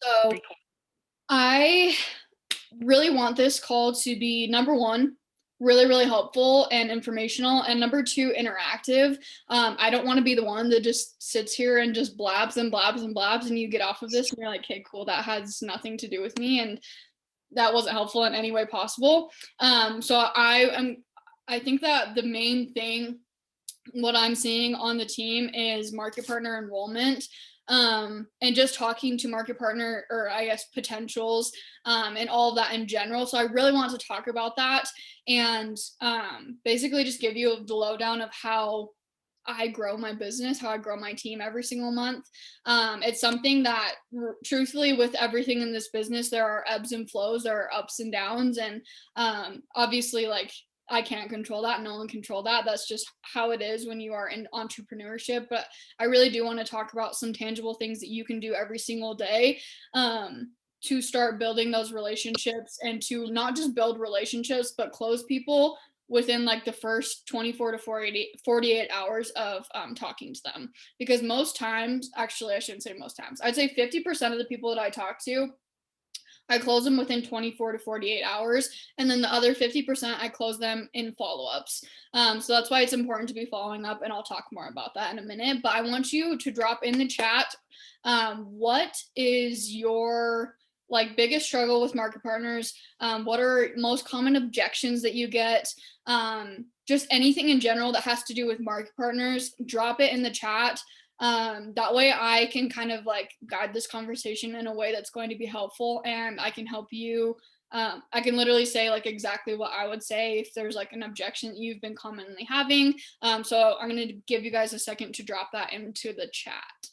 So I really want this call to be number one, really, really helpful and informational, and number two, interactive. I don't want to be the one that just sits here and just blabs and blabs and blabs, and you get off of this and you're like, okay, cool, that has nothing to do with me, and that wasn't helpful in any way possible. I think that the main thing what I'm seeing on the team is market partner enrollment, and just talking to market partner, or I guess potentials, and all of that in general. So I really want to talk about that, and basically just give you the lowdown of how I grow my business, how I grow my team every single month. It's something that, truthfully, with everything in this business, there are ebbs and flows, there are ups and downs, and obviously, like, I can't control that. No one control that. That's just how it is when you are in entrepreneurship. But I really do want to talk about some tangible things that you can do every single day, to start building those relationships, and to not just build relationships, but close people within like the first 24 to 48 hours of talking to them. Because most times, actually, I shouldn't say most times, I'd say 50% of the people that I talk to, I close them within 24 to 48 hours. And then the other 50%, I close them in follow-ups. So that's why it's important to be following up. And I'll talk more about that in a minute. But I want you to drop in the chat, what is your like biggest struggle with market partners? What are most common objections that you get? Just anything in general that has to do with market partners, drop it in the chat. That way I can kind of like guide this conversation in a way that's going to be helpful, and I can help you. I can literally say like exactly what I would say if there's like an objection that you've been commonly having. So I'm going to give you guys a second to drop that into the chat.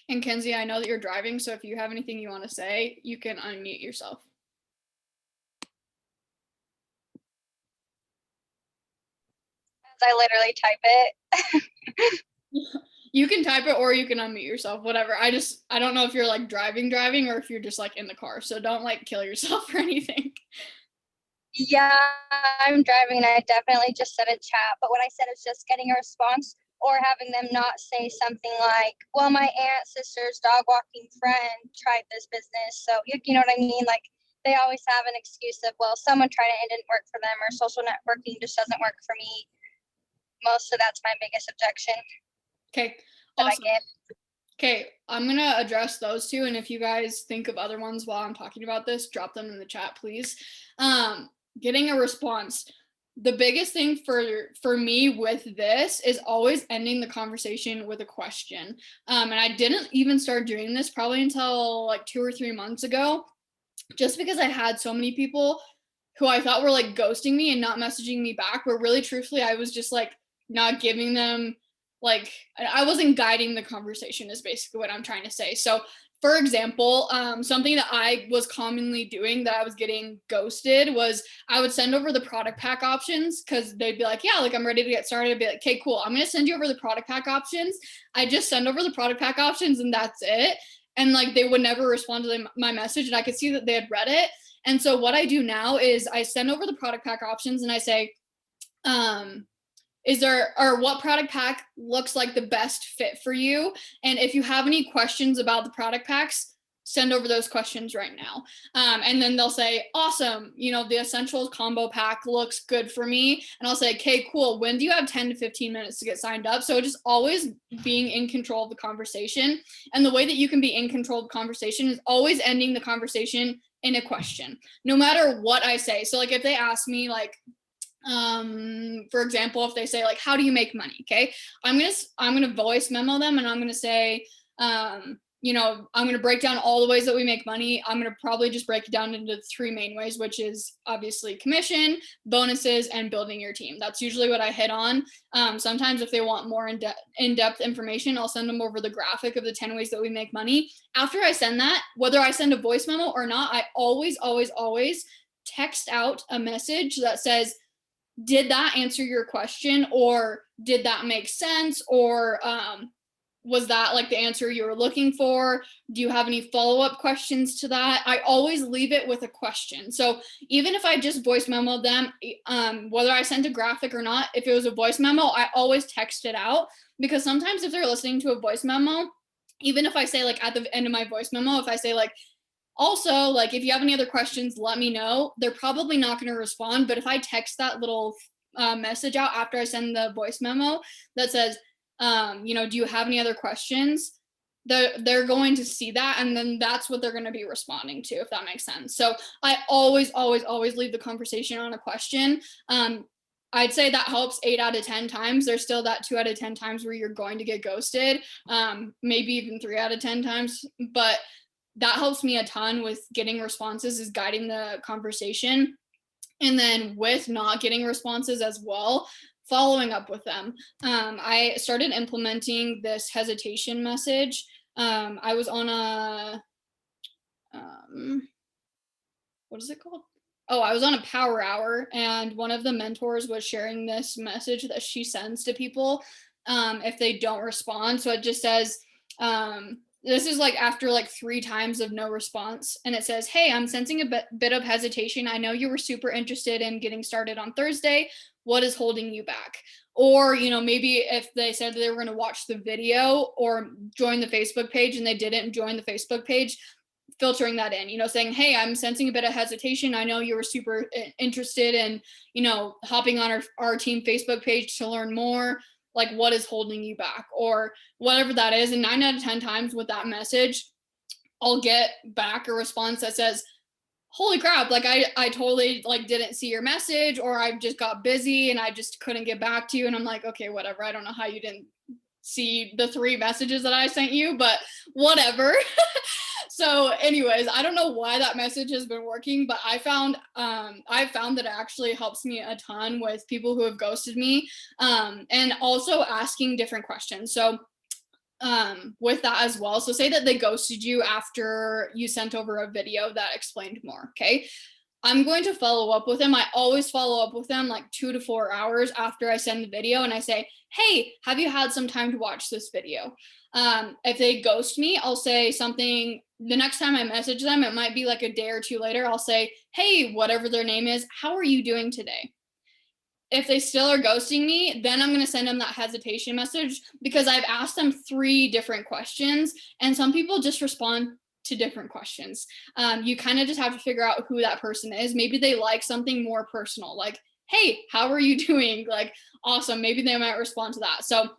And Kenzie, I know that you're driving, so if you have anything you want to say, you can unmute yourself. I literally type it. You can type it or you can unmute yourself, whatever. I don't know if you're like driving or if you're just like in the car. So don't like kill yourself or anything. Yeah, I'm driving and I definitely just said a chat, but what I said is just getting a response or having them not say something like, well, my aunt, sister's dog walking friend tried this business. So you know what I mean? Like they always have an excuse of, well, someone tried it and it didn't work for them, or social networking just doesn't work for me. Most of that's my biggest objection. Okay, awesome. Okay, I'm gonna address those two, and if you guys think of other ones while I'm talking about this, drop them in the chat, please. Getting a response. The biggest thing for me with this is always ending the conversation with a question. And I didn't even start doing this probably until like 2 or 3 months ago, just because I had so many people who I thought were like ghosting me and not messaging me back, but really truthfully, I was just like not giving them, like, I wasn't guiding the conversation is basically what I'm trying to say. So for example, something that I was commonly doing that I was getting ghosted was I would send over the product pack options, because they'd be like, yeah, like I'm ready to get started. I'd be like, okay, cool, I'm going to send you over the product pack options. I just send over the product pack options and that's it. And like they would never respond to my message, and I could see that they had read it. And so what I do now is I send over the product pack options and I say, is there, or what product pack looks like the best fit for you? And if you have any questions about the product packs, send over those questions right now. And then they'll say, awesome, you know, the essentials combo pack looks good for me. And I'll say, okay, cool. When do you have 10 to 15 minutes to get signed up? So just always being in control of the conversation. And the way that you can be in control of the conversation is always ending the conversation in a question, no matter what I say. So like if they ask me like, for example, if they say like, how do you make money? Okay, I'm gonna voice memo them, and I'm gonna say, you know, I'm gonna break down all the ways that we make money. I'm gonna probably just break it down into 3 main ways, which is obviously commission, bonuses, and building your team. That's usually what I hit on. Sometimes if they want more in-depth information, I'll send them over the graphic of the 10 ways that we make money. After I send that, whether I send a voice memo or not, I always text out a message that says, did that answer your question, or did that make sense, or was that like the answer you were looking for? Do you have any follow-up questions to that? I always leave it with a question. So even if I just voice memoed them, whether I sent a graphic or not, if it was a voice memo, I always text it out, because sometimes if they're listening to a voice memo, even if I say like at the end of my voice memo, if I say like, also, like, if you have any other questions, let me know. They're probably not going to respond. But if I text that little message out after I send the voice memo that says, do you have any other questions? They're going to see that, and then that's what they're going to be responding to, if that makes sense. So I always leave the conversation on a question. I'd say that helps 8 out of 10 times. There's still that 2 out of 10 times where you're going to get ghosted, maybe even 3 out of 10 times. But that helps me a ton with getting responses, is guiding the conversation. And then with not getting responses as well, following up with them. I started implementing this hesitation message. I was on a, what is it called? Oh, I was on a power hour, and one of the mentors was sharing this message that she sends to people if they don't respond. So it just says, this is like after like 3 times of no response, and it says, hey, I'm sensing a bit of hesitation. I know you were super interested in getting started on Thursday. What is holding you back? Or, maybe if they said they were going to watch the video or join the Facebook page and they didn't join the Facebook page, filtering that in, saying, hey, I'm sensing a bit of hesitation. I know you were super interested in, hopping on our team Facebook page to learn more. Like, what is holding you back, or whatever that is. And 9 out of 10 times with that message, I'll get back a response that says, holy crap, like I totally like didn't see your message, or I just got busy and I just couldn't get back to you. And I'm like, okay, whatever. I don't know how you didn't see the 3 messages that I sent you, but whatever. So anyways, I don't know why that message has been working, but I've found that it actually helps me a ton with people who have ghosted me, and also asking different questions. So with that as well. So say that they ghosted you after you sent over a video that explained more. Okay. I'm going to follow up with them. I always follow up with them like 2 to 4 hours after I send the video, and I say, hey, have you had some time to watch this video? If they ghost me, I'll say something. The next time I message them, it might be like a day or 2 later. I'll say, hey, whatever their name is, how are you doing today? If they still are ghosting me, then I'm going to send them that hesitation message, because I've asked them 3 different questions, and some people just respond to different questions. You kind of just have to figure out who that person is. Maybe they like something more personal, like, hey, how are you doing? Like, awesome. Maybe they might respond to that. So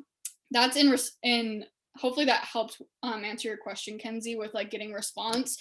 that's in hopefully that helped answer your question, Kenzie, with like getting response.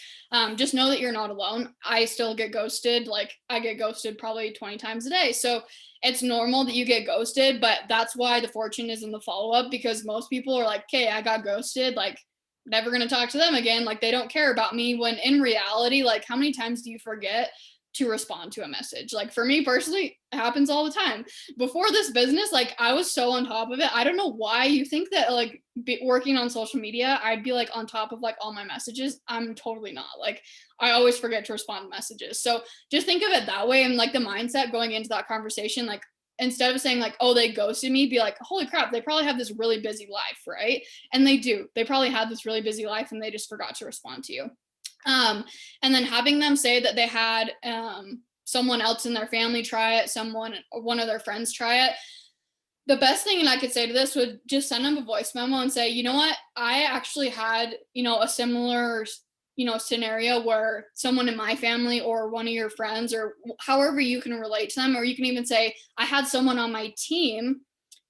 Just know that you're not alone. I still get ghosted. Like, I get ghosted probably 20 times a day. So it's normal that you get ghosted, but that's why the fortune is in the follow-up, because most people are like, okay, I got ghosted, like, never going to talk to them again. Like, they don't care about me, when in reality, like, how many times do you forget to respond to a message? Like, for me personally, it happens all the time. Before this business, like, I was so on top of it. I don't know why you think that like working on social media, I'd be like on top of like all my messages. I'm totally not. Like, I always forget to respond to messages. So just think of it that way, and like the mindset going into that conversation, like, instead of saying like, oh, they ghosted me, be like, holy crap, they probably have this really busy life, right? And they do. They probably had this really busy life and they just forgot to respond to you. And then having them say that they had someone else in their family try it, one of their friends try it. The best thing I could say to this would just send them a voice memo and say, you know what, I actually had, a similar scenario where someone in my family or one of your friends, or however you can relate to them, or you can even say, I had someone on my team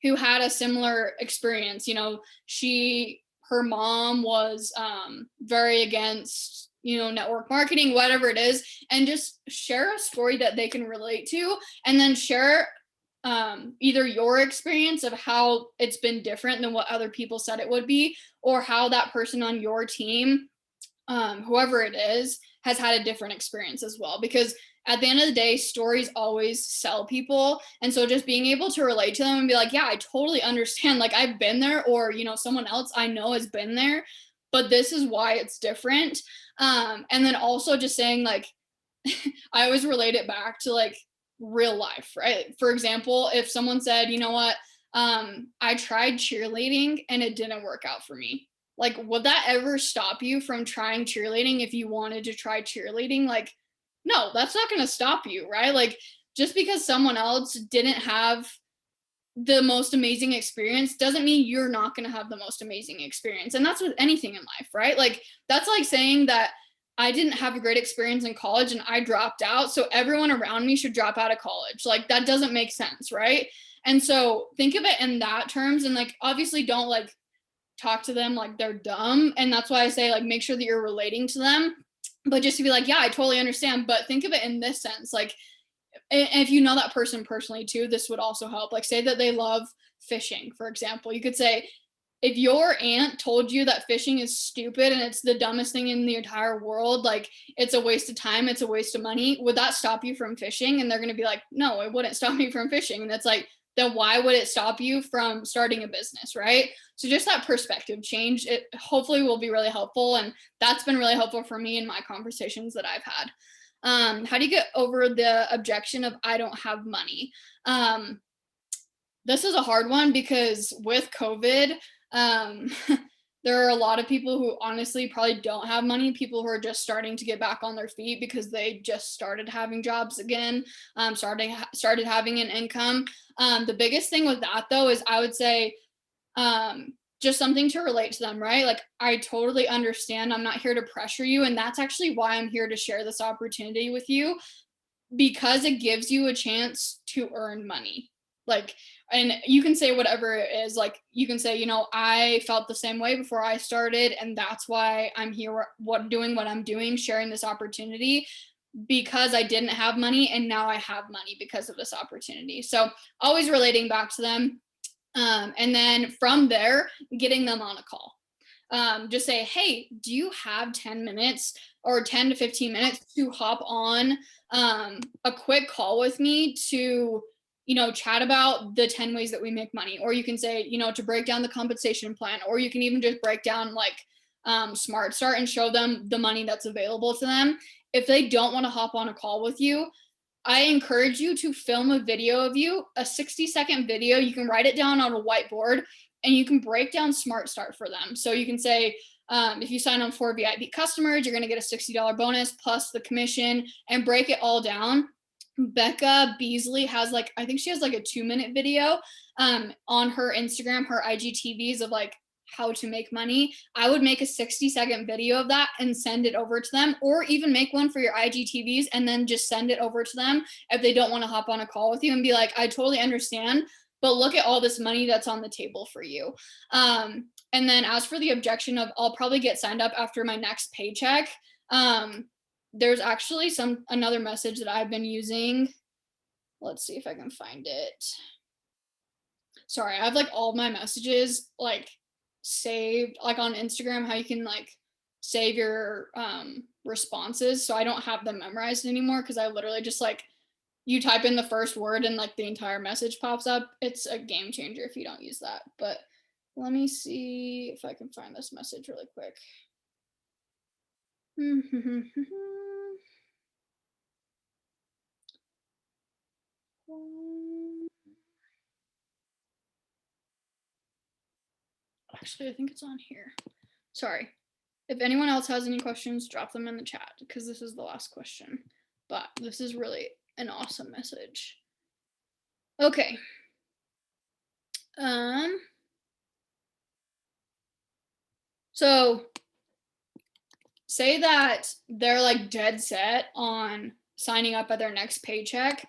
who had a similar experience. Her mom was very against, network marketing, whatever it is, and just share a story that they can relate to, and then share either your experience of how it's been different than what other people said it would be, or how that person on your team, whoever it is, has had a different experience as well. Because at the end of the day, stories always sell people. And so just being able to relate to them and be like, yeah, I totally understand. Like, I've been there, or, someone else I know has been there, but this is why it's different. And then also just saying, like, I always relate it back to like real life, right? For example, if someone said, you know what, I tried cheerleading and it didn't work out for me. Like, would that ever stop you from trying cheerleading if you wanted to try cheerleading? Like, no, that's not going to stop you, right? Like, just because someone else didn't have the most amazing experience doesn't mean you're not going to have the most amazing experience. And that's with anything in life, right? Like, that's like saying that I didn't have a great experience in college and I dropped out, so everyone around me should drop out of college. Like, that doesn't make sense, right? And so think of it in that terms, and like obviously don't like talk to them like they're dumb. And that's why I say like make sure that you're relating to them. But just to be like, yeah, I totally understand. But think of it in this sense, like, and if you know that person personally too, this would also help. Like, say that they love fishing, for example. You could say, if your aunt told you that fishing is stupid and it's the dumbest thing in the entire world, like it's a waste of time, it's a waste of money, would that stop you from fishing? And they're going to be like, no, it wouldn't stop me from fishing. And it's like, then why would it stop you from starting a business, right? So just that perspective change, it hopefully will be really helpful. And that's been really helpful for me in my conversations that I've had. How do you get over the objection of I don't have money? This is a hard one because with COVID, um, there are a lot of people who honestly probably don't have money, people who are just starting to get back on their feet because they just started having jobs again, started having an income. The biggest thing with that though is I would say just something to relate to them, right? Like, I totally understand. I'm not here to pressure you. And that's actually why I'm here to share this opportunity with you, because it gives you a chance to earn money. Like, and you can say whatever it is. Like, you can say, I felt the same way before I started, and that's why I'm here, doing what I'm doing, sharing this opportunity, because I didn't have money and now I have money because of this opportunity. So always relating back to them. And then from there, getting them on a call. Just say, hey, do you have 10 minutes or 10 to 15 minutes to hop on a quick call with me to, chat about the 10 ways that we make money? Or you can say, to break down the compensation plan, or you can even just break down like Smart Start and show them the money that's available to them. If they don't want to hop on a call with you, I encourage you to film a video of you, a 60-second video. You can write it down on a whiteboard and you can break down Smart Start for them. So you can say, if you sign on 4 VIP customers, you're going to get a $60 bonus plus the commission, and break it all down. Becca Beasley has I think she has like a 2-minute video on her Instagram, her IGTVs of like how to make money. I would make a 60-second video of that and send it over to them, or even make one for your IGTVs and then just send it over to them if they don't want to hop on a call with you, and be like, I totally understand, but look at all this money that's on the table for you. And then as for the objection of I'll probably get signed up after my next paycheck, there's actually another message that I've been using. Let's see if I can find it. Sorry, I have like all my messages like saved like on Instagram, how you can like save your responses. So I don't have them memorized anymore, because I literally just like, you type in the first word and like the entire message pops up. It's a game changer if you don't use that. But let me see if I can find this message really quick. Actually, I think it's on here. Sorry. If anyone else has any questions, drop them in the chat, because this is the last question. But this is really an awesome message. Okay. So say that they're like dead set on signing up at their next paycheck.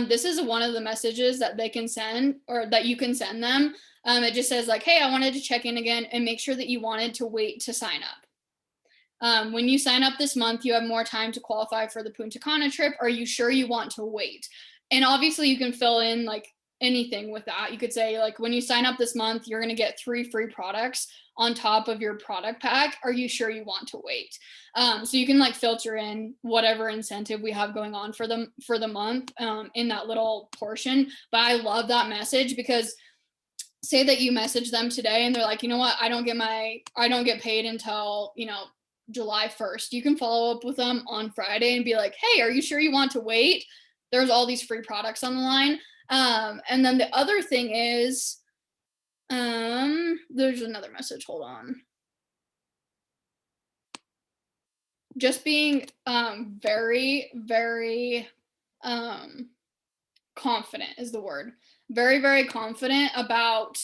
This is one of the messages that they can send, or that you can send them. It just says like, hey, I wanted to check in again and make sure that you wanted to wait to sign up. When you sign up this month, you have more time to qualify for the Punta Cana trip. Are you sure you want to wait? And obviously you can fill in like anything with that. You could say like, when you sign up this month, you're going to get 3 free products on top of your product pack. Are you sure you want to wait? So you can like filter in whatever incentive we have going on for the month in that little portion. But I love that message, because say that you message them today and they're like, you know what, I don't get paid until, July 1st. You can follow up with them on Friday and be like, hey, are you sure you want to wait? There's all these free products on the line. And then the other thing is, There's another message. Hold on. Just being very, very confident is the word. Very, very confident about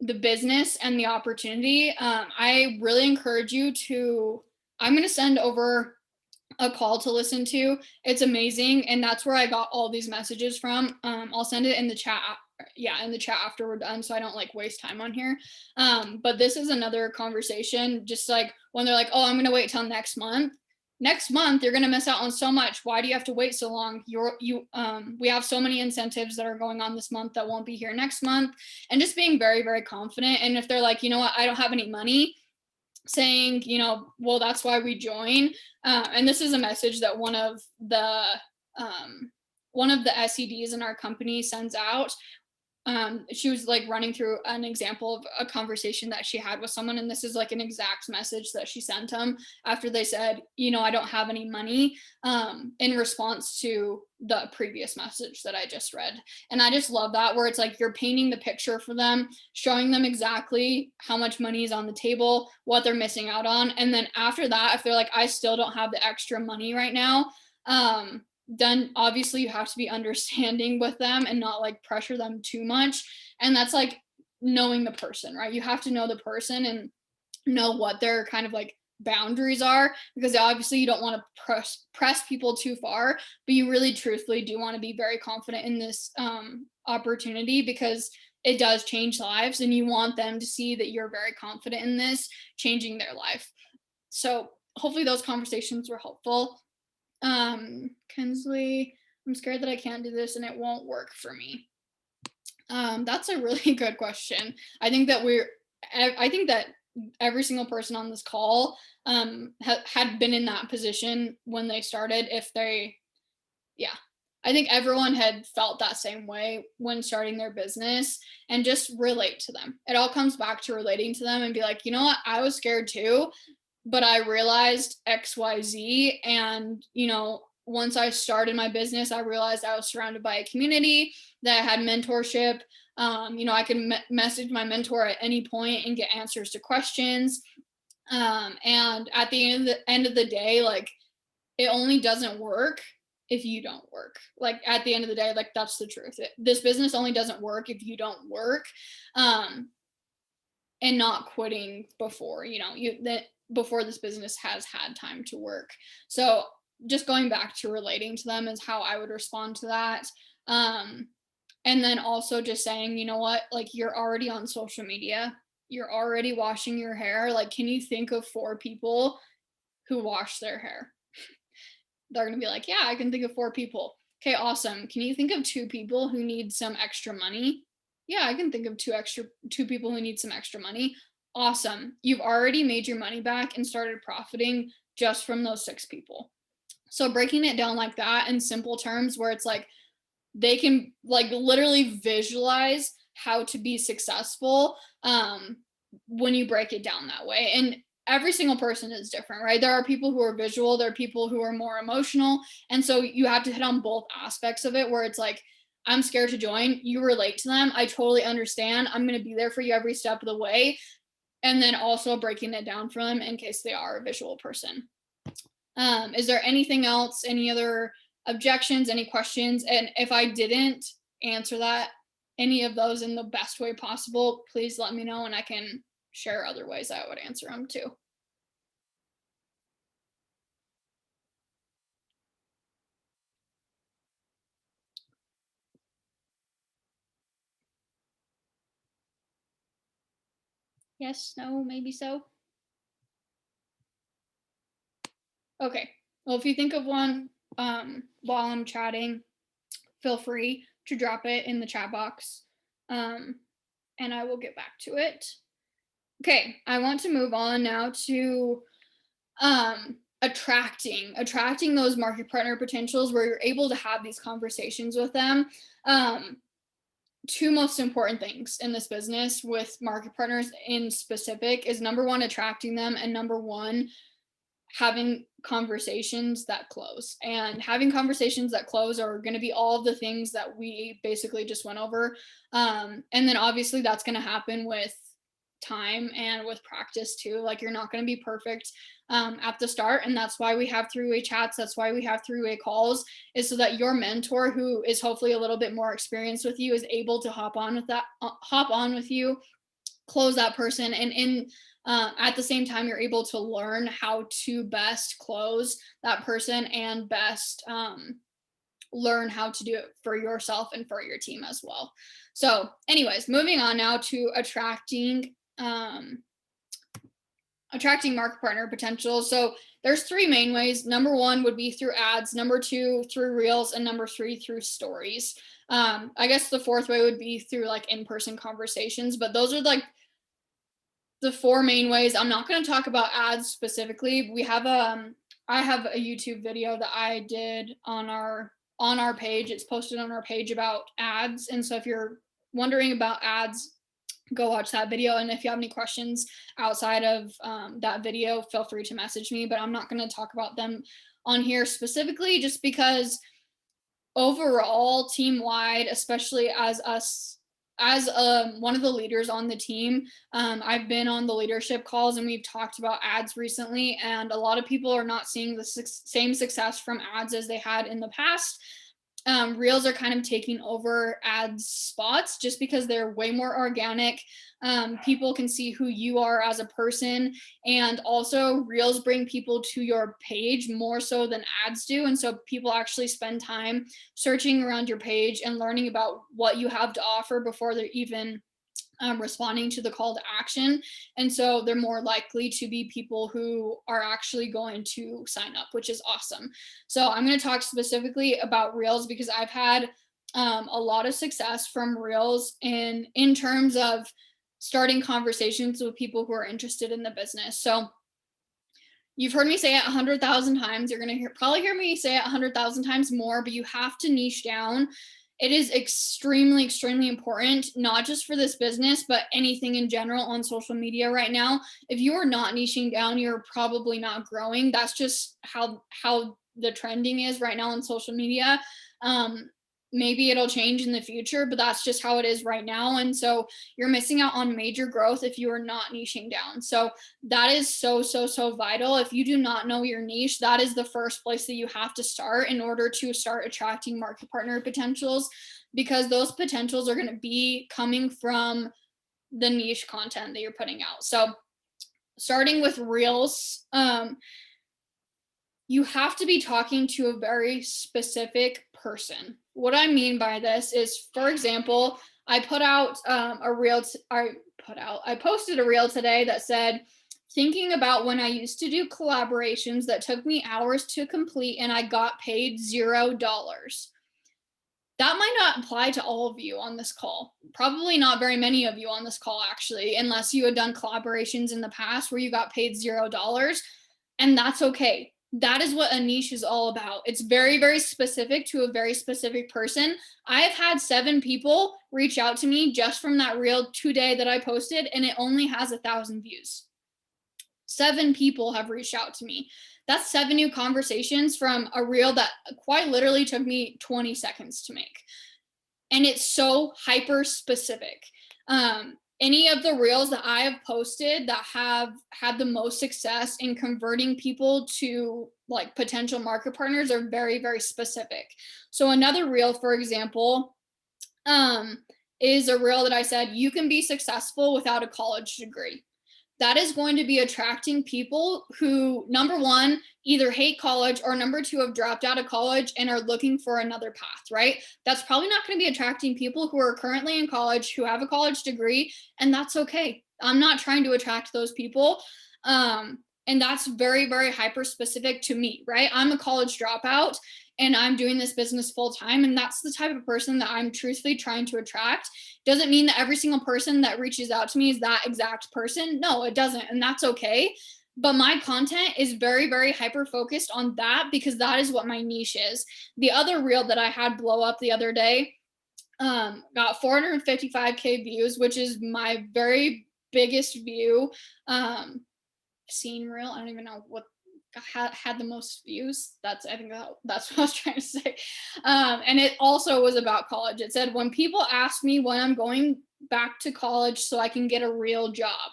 the business and the opportunity. I really encourage you to, I'm going to send over a call to listen to. It's amazing. And that's where I got all these messages from. I'll send it in the chat. Yeah, in the chat after we're done, so I don't like waste time on here. But this is another conversation, just like when they're like, oh, I'm going to wait till next month. Next month, you're going to miss out on so much. Why do you have to wait so long? We have so many incentives that are going on this month that won't be here next month. And just being very, very confident. And if they're like, you know what, I don't have any money, saying, you know, well, that's why we join. And this is a message that one of the SEDs in our company sends out. She was like running through an example of a conversation that she had with someone, and this is like an exact message that she sent them after they said, you know, I don't have any money, in response to the previous message that I just read. And I just love that, where it's like you're painting the picture for them, showing them exactly how much money is on the table, what they're missing out on. And then after that, if they're like, I still don't have the extra money right now, then obviously you have to be understanding with them and not like pressure them too much. And that's like knowing the person, right? You have to know the person and know what their kind of like boundaries are, because obviously you don't want to press people too far, but you really truthfully do want to be very confident in this opportunity, because it does change lives and you want them to see that you're very confident in this changing their life. So hopefully those conversations were helpful. Kinsley, I'm scared that I can't do this and it won't work for me. That's a really good question. I think that every single person on this call had been in that position when they started. I think everyone had felt that same way when starting their business, and just relate to them. It all comes back to relating to them and be like, you know what, I was scared too, but I realized XYZ. And, you know, once I started my business, I realized I was surrounded by a community that had mentorship. You know, I could message my mentor at any point and get answers to questions. And at the end of the day, like, it only doesn't work if you don't work. Like, at the end of the day, like, that's the truth. This business only doesn't work if you don't work. And not quitting before, you know, before this business has had time to work. So just going back to relating to them is how I would respond to that. And then also just saying, you know what, like, you're already on social media, you're already washing your hair. Like, can you think of 4 people who wash their hair? They're going to be like, yeah, I can think of 4 people. Okay, awesome. Can you think of 2 people who need some extra money? Yeah, I can think of 2 people who need some extra money. Awesome. You've already made your money back and started profiting just from those 6 people. So breaking it down like that in simple terms, where it's like they can like literally visualize how to be successful when you break it down that way. And every single person is different, right? There are people who are visual, there are people who are more emotional. And so you have to hit on both aspects of it, where it's like, I'm scared to join, you relate to them, I totally understand, I'm going to be there for you every step of the way. And then also breaking it down for them in case they are a visual person. Is there anything else, any other objections, any questions? And if I didn't answer any of those in the best way possible, please let me know and I can share other ways I would answer them too. Yes, no, maybe so. Okay. Well, if you think of one while I'm chatting, feel free to drop it in the chat box, and I will get back to it. Okay, I want to move on now to attracting those market partner potentials, where you're able to have these conversations with them. 2 most important things in this business with market partners in specific is, number 1, attracting them, and number 1, having conversations that close, and having conversations that close are going to be all of the things that we basically just went over. And then obviously that's going to happen with time and with practice too. Like, you're not going to be perfect at the start, and that's why we have three-way chats, that's why we have three-way calls, is so that your mentor, who is hopefully a little bit more experienced with you, is able to hop on with you, close that person, and in at the same time you're able to learn how to best close that person, and best learn how to do it for yourself and for your team as well. So anyways, moving on now to attracting market partner potential. So there's three main ways. Number one would be through ads, number two through reels, and number three through stories. I guess the fourth way would be through like in-person conversations, but those are like the four main ways. I'm not going to talk about ads specifically. I have a YouTube video that I did on our page. It's posted on our page about ads. And so if you're wondering about ads, go watch that video. And if you have any questions outside of that video, feel free to message me, but I'm not going to talk about them on here specifically, just because overall, team wide, especially as one of the leaders on the team, I've been on the leadership calls and we've talked about ads recently, and a lot of people are not seeing the same success from ads as they had in the past. Reels are kind of taking over ads spots just because they're way more organic. People can see who you are as a person, and also reels bring people to your page more so than ads do. And so people actually spend time searching around your page and learning about what you have to offer before they're even responding to the call to action. And so they're more likely to be people who are actually going to sign up, which is awesome. So I'm going to talk specifically about reels because I've had a lot of success from reels in terms of starting conversations with people who are interested in the business. So you've heard me say it 100,000 times. You're going to probably hear me say it 100,000 times more, but you have to niche down. It is extremely, extremely important, not just for this business, but anything in general on social media right now. If you are not niching down, you're probably not growing. That's just how the trending is right now on social media. Maybe it'll change in the future, but that's just how it is right now. And so you're missing out on major growth if you are not niching down. So that is so, so, so vital. If you do not know your niche, that is the first place that you have to start in order to start attracting market partner potentials, because those potentials are going to be coming from the niche content that you're putting out. So starting with reels, you have to be talking to a very specific person. What I mean by this is, for example, I posted a reel today that said, thinking about when I used to do collaborations that took me hours to complete and I got paid $0. That might not apply to all of you on this call. Probably not very many of you on this call, actually, unless you had done collaborations in the past where you got paid $0. And that's okay. That is what a niche is all about. It's very, very specific to a very specific person. I've had 7 people reach out to me just from that reel today that I posted, and it only has 1,000 views. 7 people have reached out to me. That's 7 new conversations from a reel that quite literally took me 20 seconds to make. And it's so hyper specific. Any of the reels that I have posted that have had the most success in converting people to like potential market partners are very, very specific. So another reel, for example, is a reel that I said, you can be successful without a college degree. That is going to be attracting people who, number one, either hate college, or number two, have dropped out of college and are looking for another path, right? That's probably not going to be attracting people who are currently in college, who have a college degree, and that's okay. I'm not trying to attract those people. And that's very, very hyper specific to me, right? I'm a college dropout and I'm doing this business full time. And that's the type of person that I'm truthfully trying to attract. Doesn't mean that every single person that reaches out to me is that exact person. No, it doesn't. And that's okay. But my content is very, very hyper focused on that because that is what my niche is. The other reel that I had blow up the other day got 455K views, which is my very biggest view. Scene reel. I don't even know what had the most views. That's what I was trying to say. And it also was about college. It said, when people ask me when I'm going back to college so I can get a real job.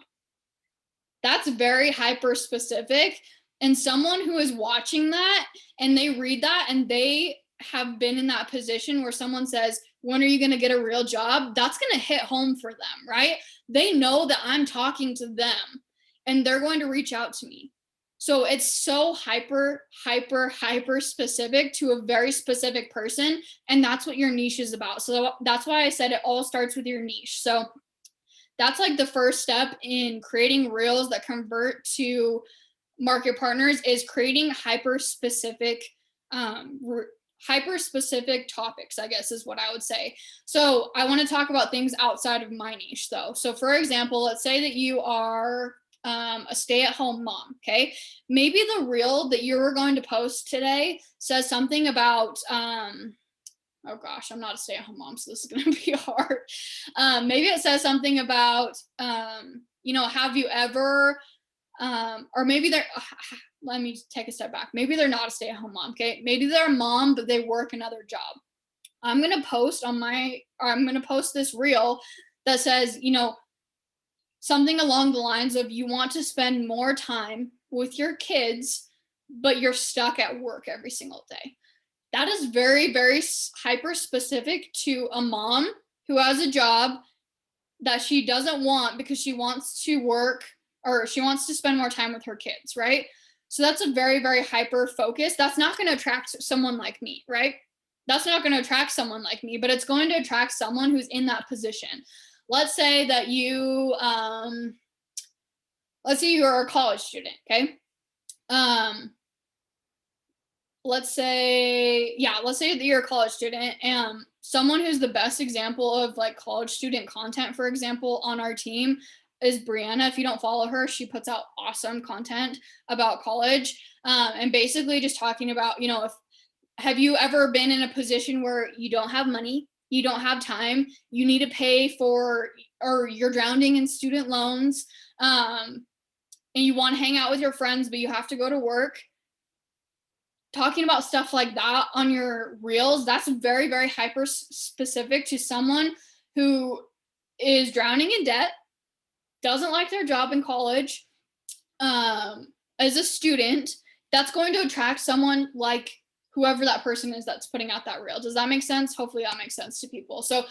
That's very hyper specific. And someone who is watching that and they read that and they have been in that position where someone says, when are you going to get a real job? That's going to hit home for them, right? They know that I'm talking to them and they're going to reach out to me. So it's so hyper specific to a very specific person. And that's what your niche is about. So that's why I said it all starts with your niche. So that's like the first step in creating reels that convert to market partners, is creating hyper specific topics, I guess is what I would say. So I want to talk about things outside of my niche though. So for example, let's say that you are a stay-at-home mom. Okay, maybe the reel that you're going to post today says something about oh gosh, I'm not a stay-at-home mom, so this is going to be hard. Maybe it says something about, have you ever, or maybe they're, let me take a step back. Maybe they're not a stay-at-home mom, okay? Maybe they're a mom, but they work another job. I'm going to post this reel that says, something along the lines of, you want to spend more time with your kids, but you're stuck at work every single day. That is very, very hyper specific to a mom who has a job that she doesn't want because she wants to work, or she wants to spend more time with her kids, right? So that's a very, very hyper focus. That's not going to attract someone like me, right? That's not going to attract someone like me, but it's going to attract someone who's in that position. Let's say that you're a college student, okay? Let's say that you're a college student, and someone who's the best example of like college student content, for example, on our team is Brianna. If you don't follow her, she puts out awesome content about college, and basically just talking about, have you ever been in a position where you don't have money, you don't have time, you need to pay for, or you're drowning in student loans, and you want to hang out with your friends, but you have to go to work? Talking about stuff like that on your reels, that's very, very hyper specific to someone who is drowning in debt, doesn't like their job in college, as a student. That's going to attract someone like whoever that person is that's putting out that reel. Does that make sense? Hopefully that makes sense to people. So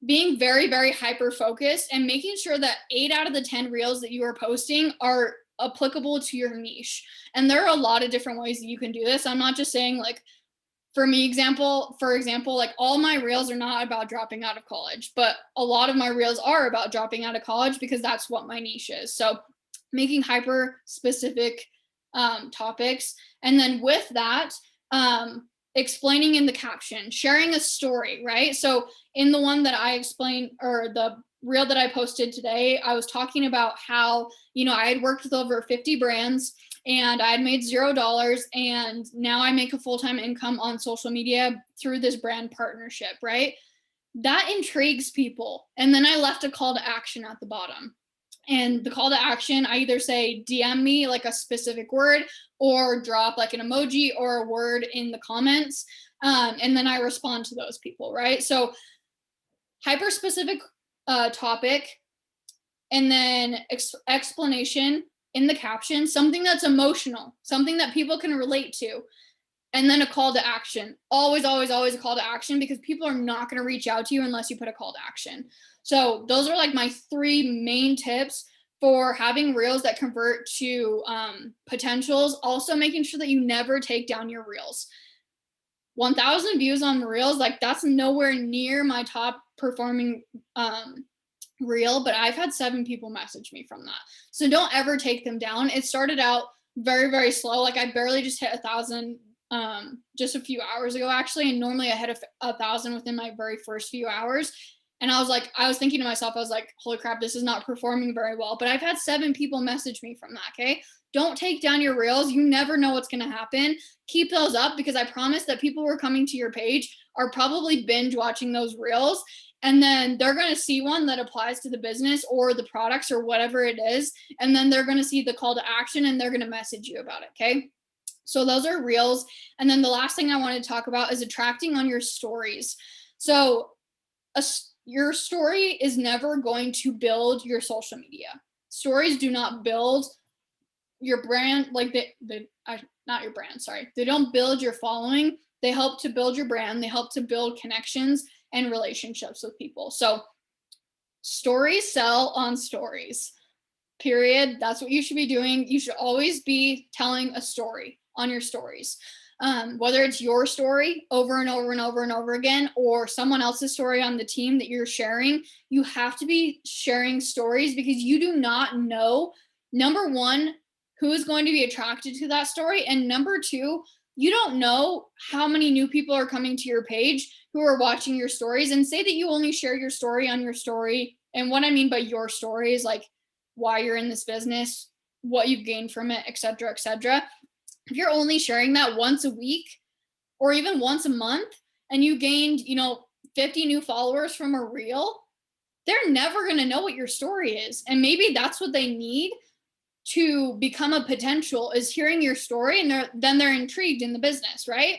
being very, very hyper focused and making sure that 8 out of the 10 reels that you are posting are applicable to your niche. And there are a lot of different ways that you can do this. I'm not just saying, like, for example, like all my reels are not about dropping out of college, but a lot of my reels are about dropping out of college because that's what my niche is. So making hyper specific topics. And then with that, explaining in the caption, sharing a story, right? So in the one that I explained, or the reel that I posted today, I was talking about how, I had worked with over 50 brands and I had made $0, and now I make a full-time income on social media through this brand partnership, right? That intrigues people. And then I left a call to action at the bottom. And the call to action, I either say DM me like a specific word, or drop like an emoji or a word in the comments. And then I respond to those people, right? So hyper specific topic, and then explanation in the caption, something that's emotional, something that people can relate to, and then a call to action. Always, always, always a call to action, because people are not going to reach out to you unless you put a call to action. So those are like my 3 main tips for having reels that convert to potentials. Also making sure that you never take down your reels. 1,000 views on reels, like that's nowhere near my top performing reel, but I've had 7 people message me from that. So don't ever take them down. It started out very, very slow. Like I barely just hit 1,000 just a few hours ago, actually. And normally I hit 1,000 within my very first few hours. And I was thinking to myself, I was like, holy crap, this is not performing very well. But I've had 7 people message me from that, okay? Don't take down your reels. You never know what's going to happen. Keep those up, because I promise that people who are coming to your page are probably binge watching those reels. And then they're going to see one that applies to the business or the products or whatever it is. And then they're going to see the call to action and they're going to message you about it, okay? So those are reels. And then the last thing I want to talk about is attracting on your stories. So your story is never going to build your social media. Stories do not build your brand, like not your brand, sorry. They don't build your following. They help to build your brand. They help to build connections and relationships with people. So stories sell on stories, period. That's what you should be doing. You should always be telling a story on your stories. Whether it's your story over and over and over and over again, or someone else's story on the team that you're sharing, you have to be sharing stories because you do not know, number one, who is going to be attracted to that story. And number two, you don't know how many new people are coming to your page who are watching your stories. And say that you only share your story on your story. And what I mean by your story is like why you're in this business, what you've gained from it, et cetera, et cetera. If you're only sharing that once a week or even once a month and you gained, 50 new followers from a reel, they're never going to know what your story is. And maybe that's what they need to become a potential, is hearing your story, and then they're intrigued in the business, right?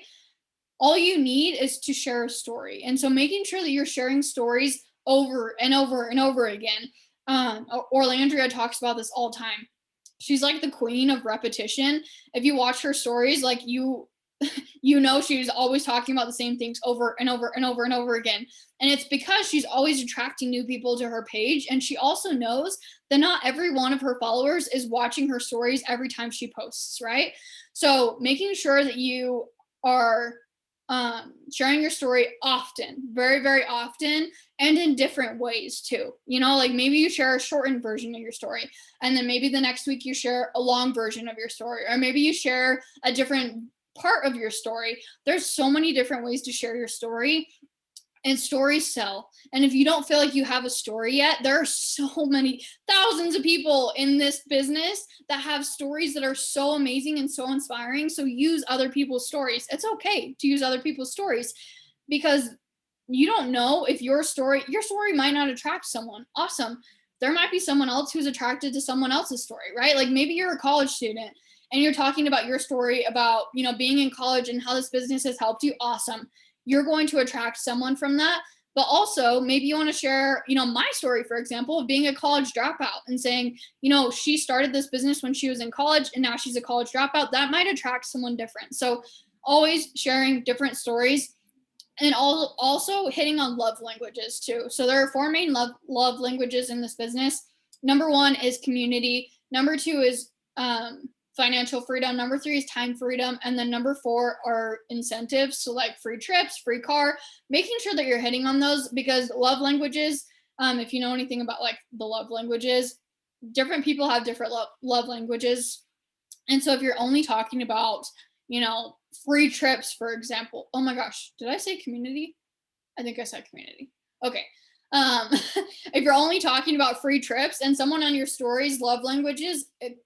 All you need is to share a story. And so making sure that you're sharing stories over and over and over again. Orlandria talks about this all the time. She's like the queen of repetition. If you watch her stories, like she's always talking about the same things over and over and over and over again. And it's because she's always attracting new people to her page. And she also knows that not every one of her followers is watching her stories every time she posts, right? So making sure that you are sharing your story often, very, very often, and in different ways too. Like maybe you share a shortened version of your story, and then maybe the next week you share a long version of your story, or maybe you share a different part of your story. There's so many different ways to share your story, and stories sell. And if you don't feel like you have a story yet, there are so many thousands of people in this business that have stories that are so amazing and so inspiring. So use other people's stories. It's okay to use other people's stories, because you don't know if your story might not attract someone. Awesome. There might be someone else who's attracted to someone else's story, right? Like maybe you're a college student and you're talking about your story about, being in college and how this business has helped you. Awesome. You're going to attract someone from that. But also maybe you want to share, my story, for example, of being a college dropout and saying, she started this business when she was in college and now she's a college dropout. That might attract someone different. So always sharing different stories, and also hitting on love languages too. So there are 4 main love languages in this business. Number 1 is community. Number 2 is financial freedom. Number 3 is time freedom. And then number 4 are incentives. So like free trips, free car, making sure that you're hitting on those, because love languages, if you know anything about like the love languages, different people have different love languages. And so if you're only talking about, free trips, for example, oh my gosh, did I say community? I think I said community. Okay. If you're only talking about free trips and someone on your stories love languages,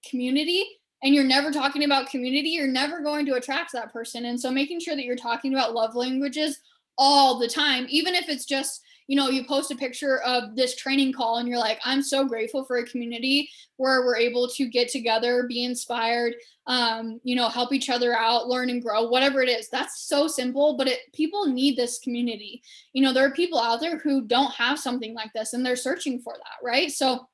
community, and you're never talking about community, you're never going to attract that person. And so making sure that you're talking about love languages all the time, even if it's just, you post a picture of this training call and you're like, I'm so grateful for a community where we're able to get together, be inspired, help each other out, learn and grow, whatever it is. That's so simple, but people need this community. There are people out there who don't have something like this and they're searching for that, right? So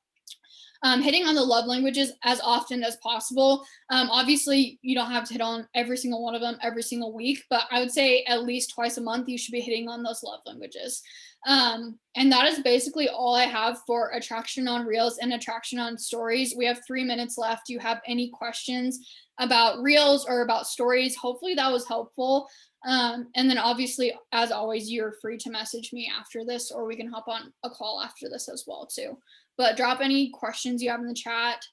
hitting on the love languages as often as possible. Obviously, you don't have to hit on every single one of them every single week, but I would say at least twice a month, you should be hitting on those love languages. And that is basically all I have for attraction on reels and attraction on stories. We have 3 minutes left. Do you have any questions about reels or about stories? Hopefully that was helpful. And then obviously, as always, you're free to message me after this, or we can hop on a call after this as well too. But drop any questions you have in the chat,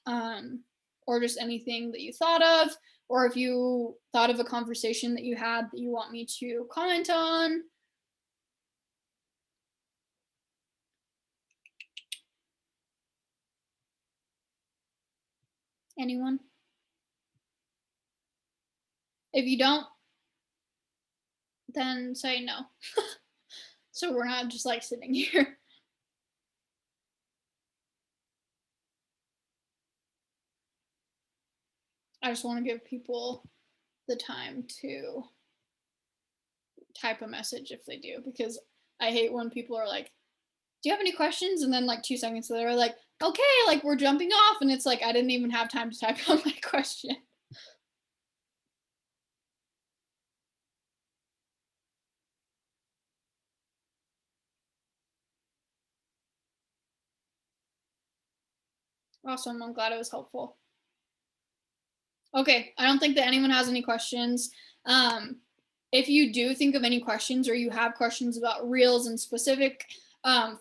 or just anything that you thought of, or if you thought of a conversation that you had that you want me to comment on. Anyone? If you don't, then say no. So we're not just like sitting here. I just want to give people the time to type a message if they do, because I hate when people are like, do you have any questions? And then like 2 seconds later, like, okay, like we're jumping off. And it's like, I didn't even have time to type out my question. Awesome. I'm glad it was helpful. Okay. I don't think that anyone has any questions. If you do think of any questions or you have questions about reels in specific,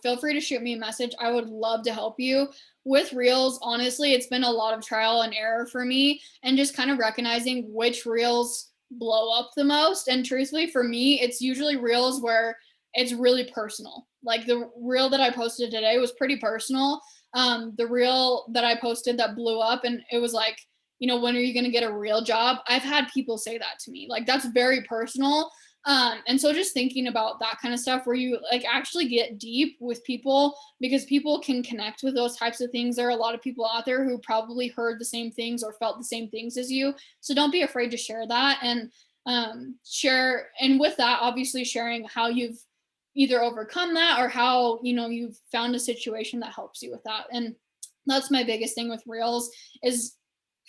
feel free to shoot me a message. I would love to help you with reels. Honestly, it's been a lot of trial and error for me, and just kind of recognizing which reels blow up the most. And truthfully, for me, it's usually reels where it's really personal. Like the reel that I posted today was pretty personal. The reel that I posted that blew up, and it was like, when are you going to get a real job? I've had people say that to me. Like that's very personal. And so just thinking about that kind of stuff where you like actually get deep with people, because people can connect with those types of things. There are a lot of people out there who probably heard the same things or felt the same things as you. So don't be afraid to share that, and share. And with that, obviously sharing how you've either overcome that or how, you've found a situation that helps you with that. And that's my biggest thing with reels is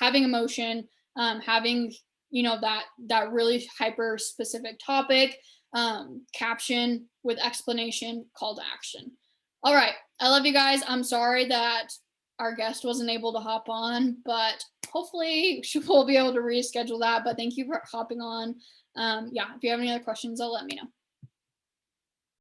having emotion, having that really hyper specific topic, caption with explanation, call to action. All right, I love you guys. I'm sorry that our guest wasn't able to hop on, but hopefully we'll be able to reschedule that. But thank you for hopping on. Yeah, if you have any other questions, let me know.